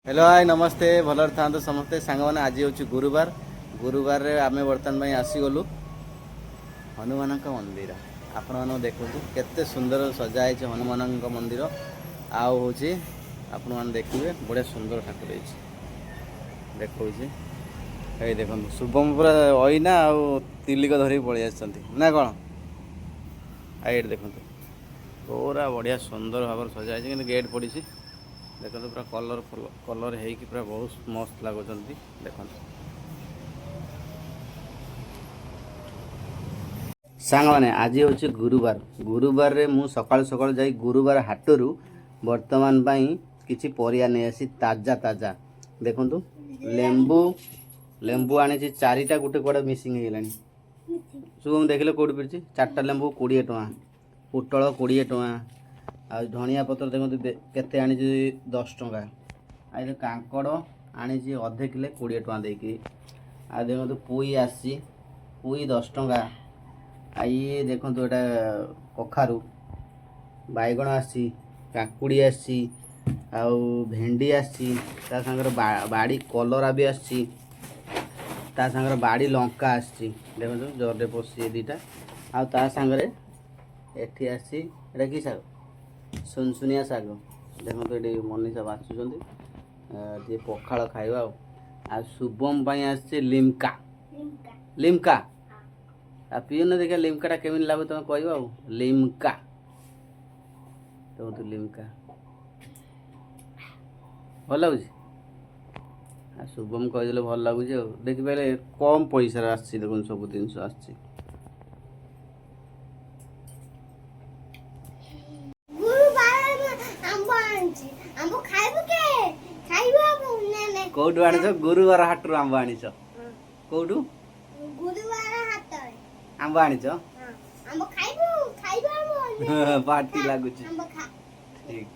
Hello hi नमस्ते भलर था समस्ते सांग मैंने आज हूँ गुरुवार गुरुवार आम बर्तमान आसीगलु हनुमान मंदिर आपण मैंने देखु केते सुंदर सजाई हनुमान मंदिर आउ हूँ आपण मैंने देखिए बढ़िया सुंदर ठाकुर देखो ये देखो शुभम पूरा अईना आउ तिलिक धरिक पलि ना कौन आई देखो पूरा बढ़िया सुंदर भाव सजाई गेट पड़ी देखो पूरा कलर कलर है कि पूरा बहुत मस्त लगुच देखो सांग मैंने आज हूँ गुरुवार गुरुवार रे मु सकाल सकाल जाई गुरुवार हाटरू वर्तमान पाई किछि परिया नहीं आसी ताजा ताजा देखो लेंबू लेंबू आनी चारिटा गोटे कड़े मिसिंग हो शुभम देखिले कौट पड़ी चार्टा लेंबू 20 टଙ୍କା पोटल 20 टଙ୍କା आ धनिया पत्र देखो केते आनी 10 टଙ୍କା आ कांकड़ आनी अधे किले 20 टଙ୍କା देकी आ देखो पुई आसी पुई 10 टଙ୍କା आ ये देखो एटा कखारू बैगण आसी काकुड़ी आसी आउ भेंडी आसी ता संगर बाड़ी कलरा भी आसी ता संगर बाड़ी लंका आसी देखो जरे पशी दीटा आ ता संगरे एठी आसी एटा की साग सुनसुनिया साग देखो ये मनीषा बाछुंट जी पखाड़ खाइबा आ शुभम पाई आसी लिमका लिमका आ पीओ देखिए लिमका केमी लगू तुम कह लिमका तो लिमका भल लगुच शुभम कहीदे भल लगुच देखिए कम पैसा आस देखो सब जिन आस कौटू आनी गुरुवार हाटू आंब आनी कौटू आंब आनी पार्टी लगुच ठीक।